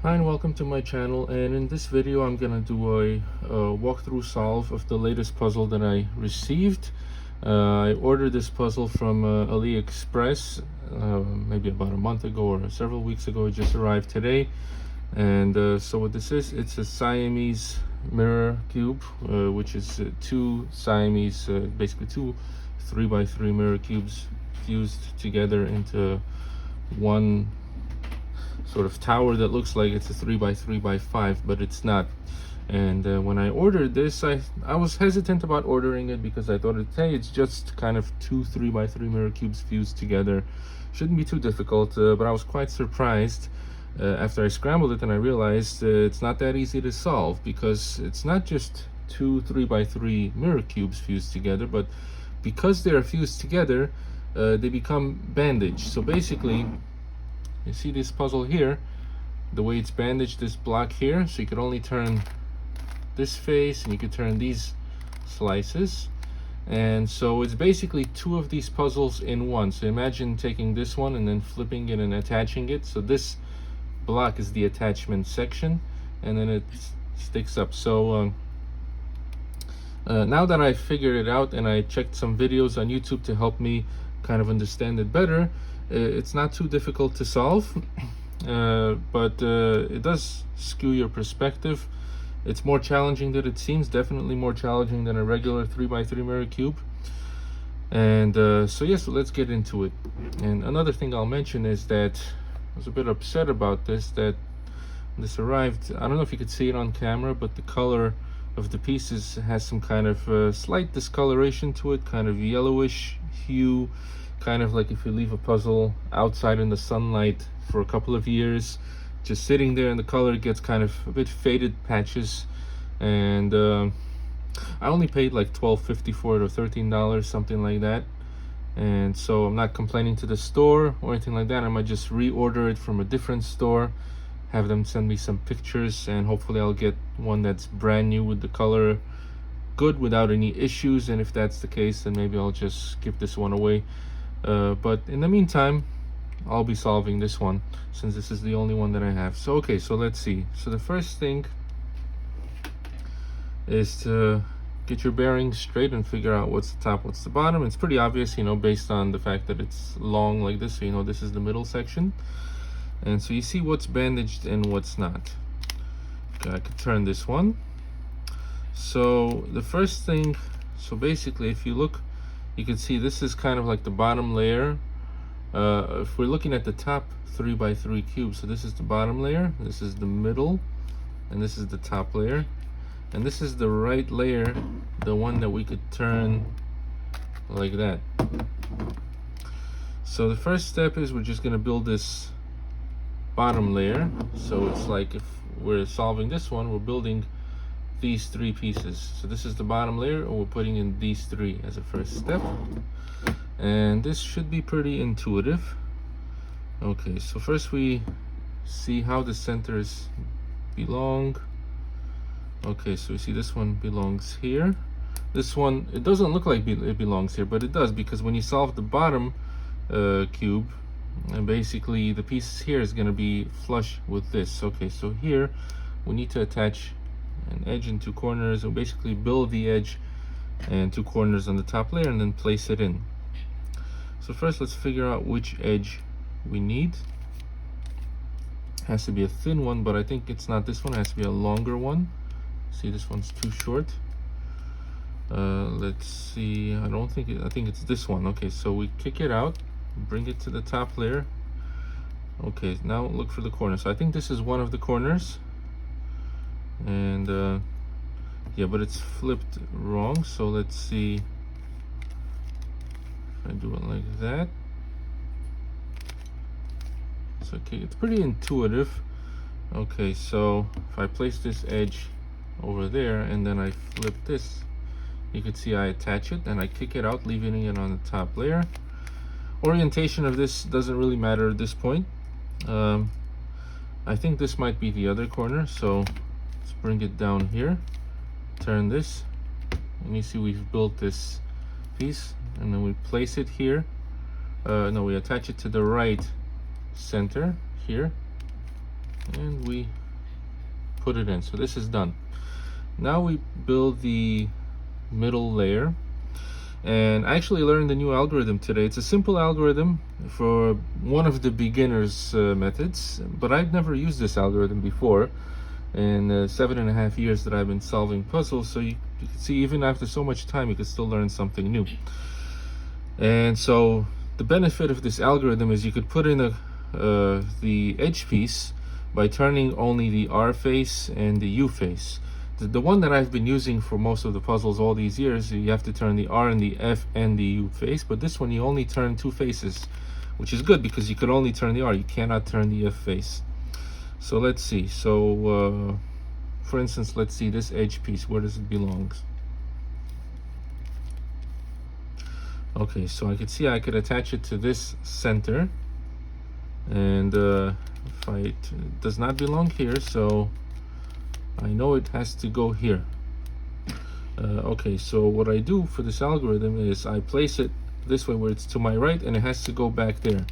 Hi and welcome to my channel, and in this video I'm gonna do a walkthrough solve of the latest puzzle that I received. I ordered this puzzle from AliExpress maybe about a month ago or several weeks ago. It just arrived today. And so what this is, it's a Siamese mirror cube, which is two Siamese, basically two 3x3 mirror cubes fused together into one sort of tower that looks like it's a 3x3x5, but it's not. And when I ordered this, I was hesitant about ordering it because I thought, hey, it's just kind of two 3x3 mirror cubes fused together, shouldn't be too difficult. But I was quite surprised after I scrambled it and I realized it's not that easy to solve, because it's not just two 3x3 mirror cubes fused together, but because they are fused together, they become bandaged. So basically, you see this puzzle here, the way it's bandaged, this block here, so you could only turn this face and you could turn these slices. And so it's basically two of these puzzles in one. So imagine taking this one and then flipping it and attaching it. So this block is the attachment section, and then it sticks up. So now that I figured it out and I checked some videos on YouTube to help me kind of understand it better, it's not too difficult to solve, but it does skew your perspective. It's more challenging than it seems, definitely more challenging than a regular 3x3 mirror cube. And so let's get into it. And another thing I'll mention is that I was a bit upset about this, that this arrived, I don't know if you could see it on camera, but the color of the pieces has some kind of slight discoloration to it, kind of yellowish hue, kind of like if you leave a puzzle outside in the sunlight for a couple of years, just sitting there, and the color gets kind of a bit faded patches. And I only paid like $12.50 for it, or $13, something like that. And so I'm not complaining to the store or anything like that. I might just reorder it from a different store, have them send me some pictures, and hopefully I'll get one that's brand new with the color good without any issues. And if that's the case, then maybe I'll just give this one away. But in the meantime, I'll be solving this one since this is the only one that I have. So okay, so let's see. So the first thing is to get your bearings straight and figure out what's the top, what's the bottom. It's pretty obvious, based on the fact that it's long like this, so this is the middle section. And so you see what's bandaged and what's not. Okay, I could turn this one. So the first thing, so basically if you look, you can see this is kind of like the bottom layer. If we're looking at the top 3x3 cube, so this is the bottom layer, this is the middle, and this is the top layer. And this is the right layer, the one that we could turn like that. So the first step is we're just going to build this bottom layer. So it's like if we're solving this one, we're building these three pieces. So this is the bottom layer, and we're putting in these three as a first step. And this should be pretty intuitive. Okay, so first we see how the centers belong. Okay, so we see this one belongs here. This one, it doesn't look like it belongs here, but it does, because when you solve the bottom cube, and basically the piece here is going to be flush with this. Okay, so here we need to attach an edge and two corners, and basically build the edge and two corners on the top layer and then place it in. So first let's figure out which edge we need. It has to be a thin one, but I think it's not this one, it has to be a longer one. See, this one's too short. Let's see, I think it's this one. Okay, so we kick it out, bring it to the top layer. Okay, now look for the corner. So I think this is one of the corners, and yeah, but it's flipped wrong. So let's see if I do it like that. So okay, it's pretty intuitive. Okay, so if I place this edge over there and then I flip this, you can see I attach it and I kick it out, leaving it on the top layer. Orientation of this doesn't really matter at this point. I think this might be the other corner, so let's bring it down here, turn this, and you see we've built this piece, and then we place it here. No, we attach it to the right center here, and we put it in. So this is done. Now we build the middle layer, and I actually learned a new algorithm today. It's a simple algorithm for one of the beginners methods, but I've never used this algorithm before in 7.5 years that I've been solving puzzles. So you can see, even after so much time, you can still learn something new. And so the benefit of this algorithm is you could put in the edge piece by turning only the R face and the U face. The one that I've been using for most of the puzzles all these years, you have to turn the R and the F and the U face, but this one you only turn two faces, which is good because you could only turn the R, you cannot turn the F face. So let's see. So for instance, let's see this edge piece, where does it belong? Okay, so I could see I could attach it to this center, and if it does not belong here, so I know it has to go here. Okay, so what I do for this algorithm is I place it this way where it's to my right, and it has to go back there.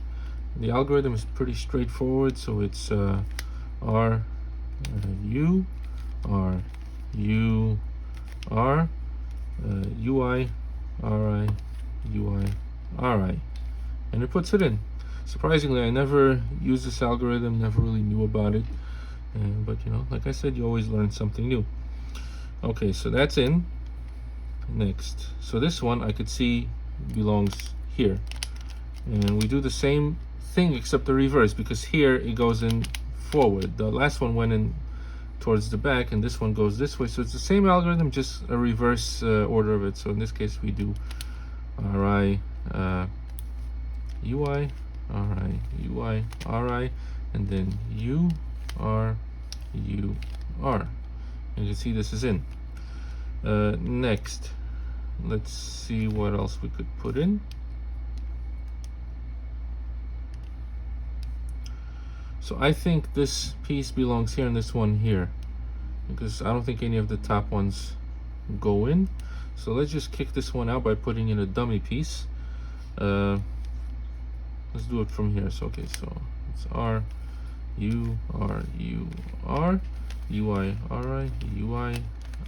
The algorithm is pretty straightforward, so it's R, U, R, U, R, UI, RI, UI, RI, and it puts it in. Surprisingly, I never used this algorithm, never really knew about it, but you know, like I said, you always learn something new. Okay, so that's in. Next, so this one I could see belongs here, and we do the same thing except the reverse, because here it goes in forward. The last one went in towards the back, and this one goes this way. So it's the same algorithm, just a reverse order of it. So in this case we do RI, UI, RI, UI, RI, and then U, R, U, R. And you can see this is in. Next, let's see what else we could put in. So I think this piece belongs here and this one here, because I don't think any of the top ones go in. So let's just kick this one out by putting in a dummy piece. Let's do it from here. So okay, so it's R, U, R, U, R, UI, RI, UI,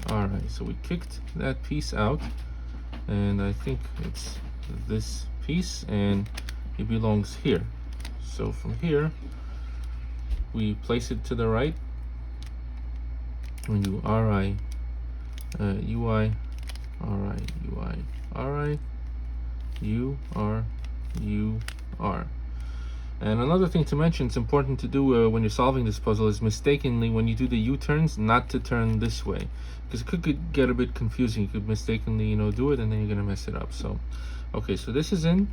RI. So we kicked that piece out, and I think it's this piece, and it belongs here. So from here, we place it to the right. We do RI, UI, RI, UI, RI, U, R, U, R. And another thing to mention, it's important to do when you're solving this puzzle, is mistakenly, when you do the U-turns, not to turn this way, because it could get a bit confusing. You could mistakenly, you know, do it, and then you're gonna mess it up. So okay, so this is in,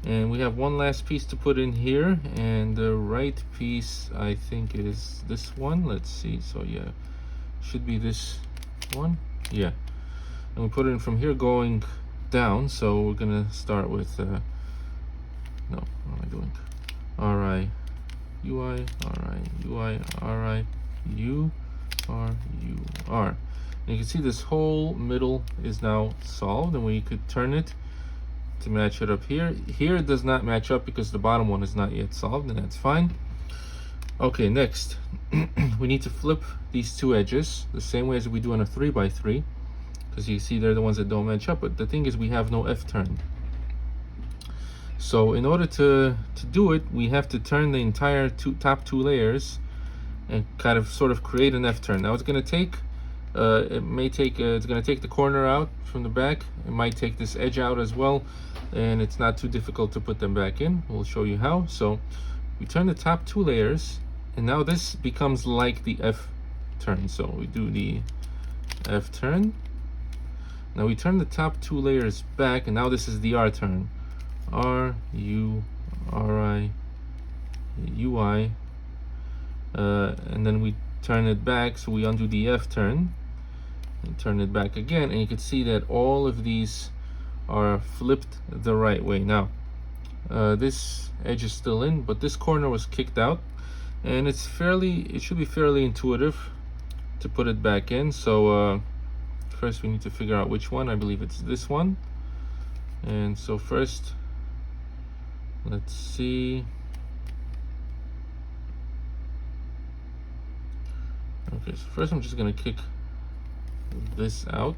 and we have one last piece to put in here, and the right piece I think is this one. Let's see. So yeah, should be this one. Yeah, and we put it in from here going down. So we're gonna start with no, what am I doing? RI, UI, RI, UI, RI, U, R, U, R. And you can see this whole middle is now solved, and we could turn it to match it up here. Here it does not match up because the bottom one is not yet solved, and that's fine. Okay, next we need to flip these two edges the same way as we do on a 3x3, because you see they're the ones that don't match up. But the thing is, we have no F turn. So in order to do it, we have to turn the entire top two layers and kind of sort of create an F turn. Now it's going to take it's going to take the corner out from the back. It might take this edge out as well, and it's not too difficult to put them back in. We'll show you how. So we turn the top two layers, and now this becomes like the F turn. So we do the F turn. Now we turn the top two layers back, and now this is the R turn. R, U, R, I, U, I, and then we turn it back, so we undo the F turn and turn it back again, and you can see that all of these are flipped the right way. Now this edge is still in, but this corner was kicked out, and it should be fairly intuitive to put it back in. So first we need to figure out which one. I believe it's this one. And so first, let's see. Okay, so first I'm just gonna kick this out.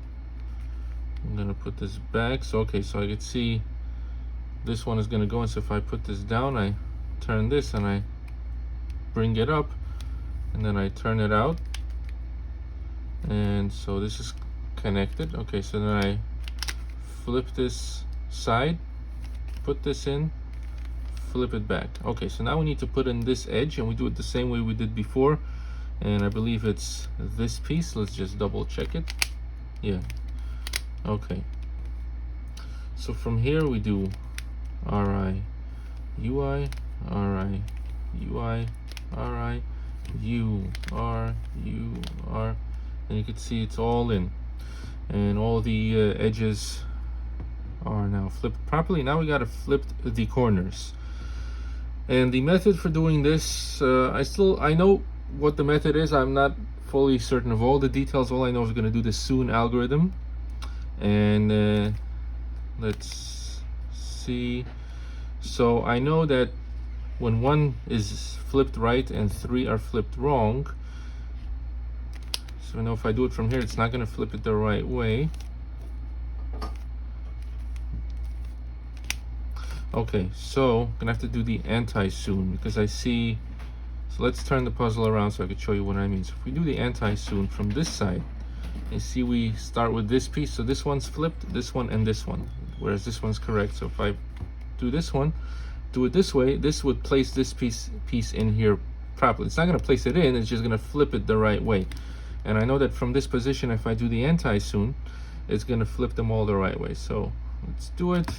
I'm gonna put this back. So okay, so I can see this one is gonna go in. So if I put this down, I turn this and I bring it up, and then I turn it out, and so this is connected. Okay, so then I flip this side, put this in, flip it back. Okay, so now we need to put in this edge, and we do it the same way we did before, and I believe it's this piece. Let's just double check it. Yeah, okay, so from here we do RI UI RI UI RI UR UR, and you can see it's all in, and all the edges are now flipped properly. Now we got to flip the corners, and the method for doing this, I know what the method is. I'm not fully certain of all the details. All I know is we're going to do the soon algorithm, and let's see. So I know that when one is flipped right and three are flipped wrong, so I know if I do it from here, it's not going to flip it the right way. Okay, so I'm gonna have to do the anti-soon, because I see, so let's turn the puzzle around so I can show you what I mean. So if we do the anti-soon from this side, you see we start with this piece. So this one's flipped, this one, and this one, whereas this one's correct. So if I do this one, do it this way, this would place this piece in here properly. It's not gonna place it in, it's just gonna flip it the right way. And I know that from this position, if I do the anti-soon, it's gonna flip them all the right way. So let's do it.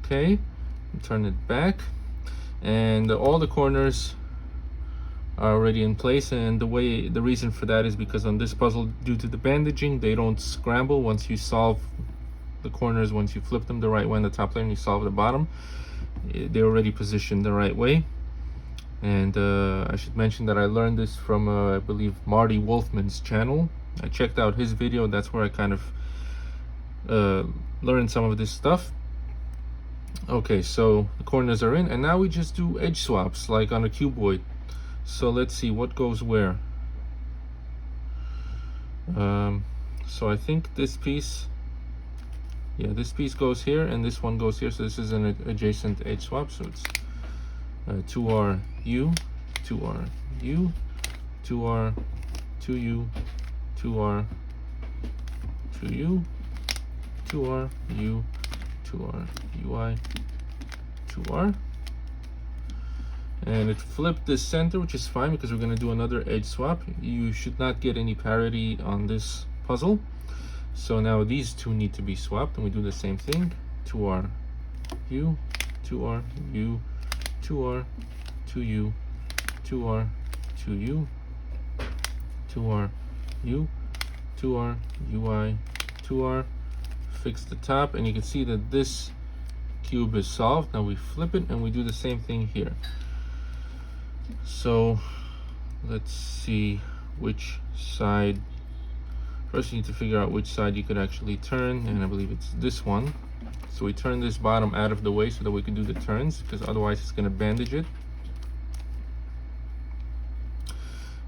Okay, turn it back, and all the corners are already in place. And the reason for that is because on this puzzle, due to the bandaging, they don't scramble once you solve the corners. Once you flip them the right way on the top layer and you solve the bottom, they're already positioned the right way. And I should mention that I learned this from I believe Marty Wolfman's channel. I checked out his video. That's where I kind of learned some of this stuff. Okay, so the corners are in, and now we just do edge swaps like on a cuboid. So let's see what goes where. So I think this piece, yeah, this piece goes here and this one goes here. So this is an adjacent edge swap. So it's 2RU, 2RU, 2R, 2U, 2R, 2U, 2RU, 2R UI, 2R, and it flipped the center, which is fine because we're going to do another edge swap. You should not get any parity on this puzzle. So now these two need to be swapped, and we do the same thing. 2R U, 2R U, 2R, 2U, 2R, 2U, 2R U, 2R UI, 2R. Fix the top, and you can see that this cube is solved. Now we flip it and we do the same thing here. So let's see which side. First you need to figure out which side you could actually turn, and I believe it's this one. So we turn this bottom out of the way so that we can do the turns, because otherwise it's going to bandage it.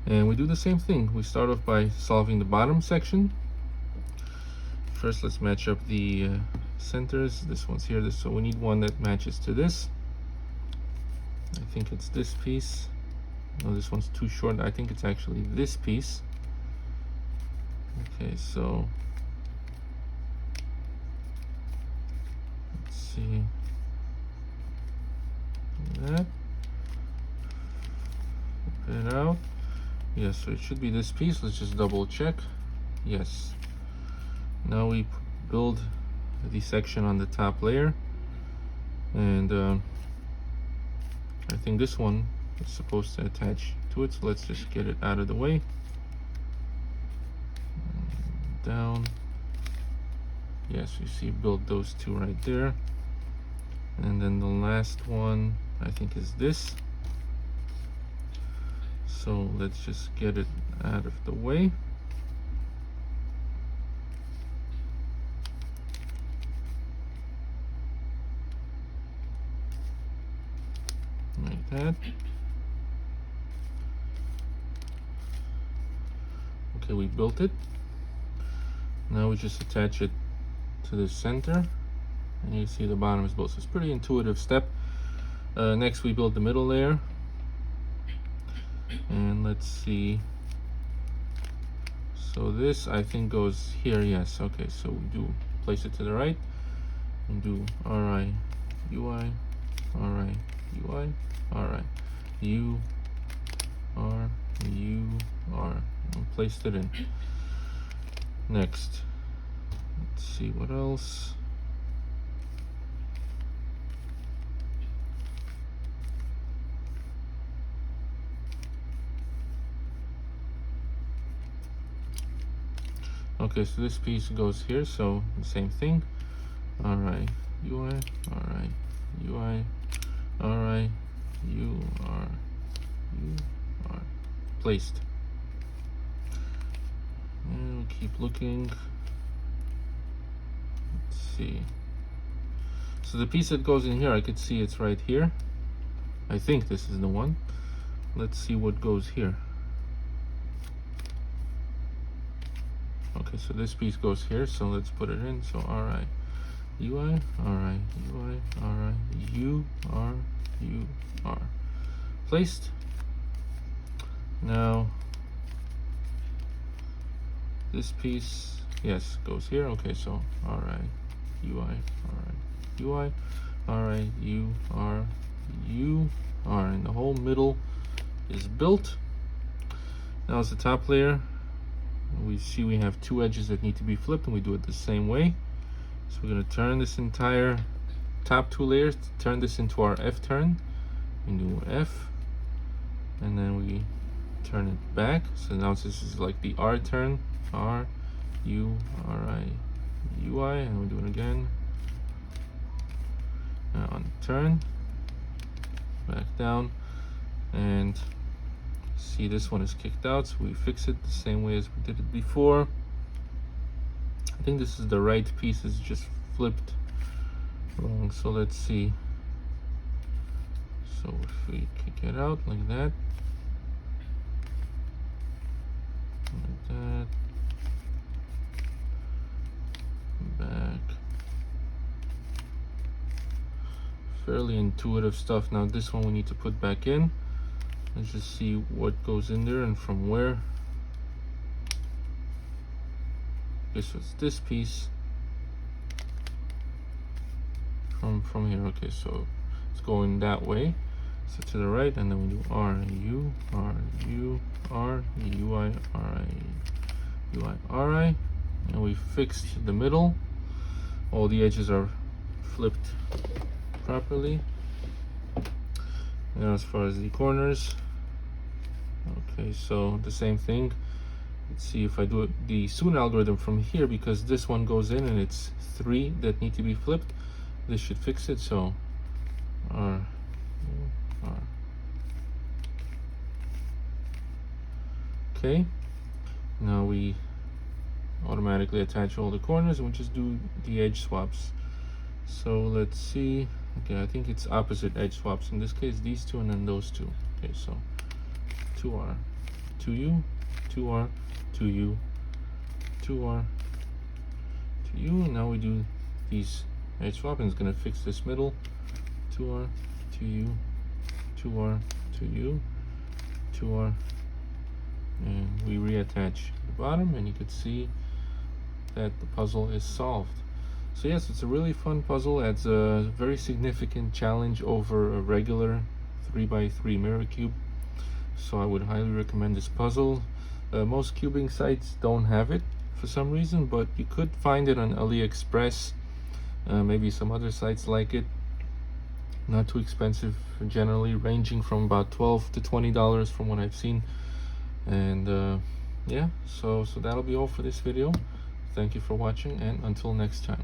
And we do the same thing. We start off by solving the bottom section. First, let's match up the centers. This one's here, so we need one that matches to this. I think it's this piece. No, this one's too short. I think it's actually this piece. Okay, so let's see that. Flip it out. Yes, so it should be this piece. Let's just double check. Yes. Now we build the section on the top layer, and I think this one is supposed to attach to it, so let's just get it out of the way. And down. Yes, you see, build those two right there. And then the last one, I think, is this. So let's just get it out of the way. that. Okay, we built it. Now we just attach it to the center, and you see the bottom is built. So it's a pretty intuitive step. Next, we build the middle layer, and let's see. So this, I think, goes here. Yes. Okay. So we do place it to the right and do RI, UI, RI, UI, RI, U, R, U, R, and placed it in. Next, let's see what else. Okay, so this piece goes here, so the same thing. RI, UI, RI, UI, RI, U, R, U, R, placed. And we'll keep looking. Let's see. So the piece that goes in here, I could see it's right here. I think this is the one. Let's see what goes here. Okay, so this piece goes here, so let's put it in. So RI, UI, RI, UI, RI, U, R, U, R. Placed. Now, this piece, yes, goes here. Okay, so RI, UI, RI, UI, RI, U, R, U, R. And the whole middle is built. Now it's the top layer. We see we have two edges that need to be flipped, and we do it the same way. So we're going to turn this entire top two layers, turn this into our F turn. We do F, and then we turn it back. So now this is like the R turn, R, U, R, I, U, I, and we do it again. Now on turn, back down, and see this one is kicked out, so we fix it the same way as we did it before. I think this is the right piece, is just flipped wrong. So let's see. So if we kick it out like that, back. Fairly intuitive stuff. Now this one we need to put back in. Let's just see what goes in there and from where. Okay, so it's this piece from here. Okay, so it's going that way. So to the right, and then we do R, U, R, U, R, U, I, R, I, U, I, R, I. And we fixed the middle. All the edges are flipped properly. Now as far as the corners, okay, so the same thing. Let's see if I do it the soon algorithm from here, because this one goes in and it's 3 that need to be flipped. This should fix it. So R, R. Okay, now we automatically attach all the corners, and we just do the edge swaps. So let's see. Okay, I think it's opposite edge swaps. In this case, these two and then those two. Okay, so 2R, 2U, 2R, 2U, 2R, 2U. And now we do these edge swap, and it's going to fix this middle. 2R, 2U, 2R, 2U, 2R. And we reattach the bottom, and you can see that the puzzle is solved. So yes, it's a really fun puzzle. It's a very significant challenge over a regular 3x3 mirror cube. So I would highly recommend this puzzle. Most cubing sites don't have it for some reason, but you could find it on AliExpress, maybe some other sites like it. Not too expensive, generally ranging from about $12 to $20 from what I've seen. And yeah, so that'll be all for this video. Thank you for watching, and until next time.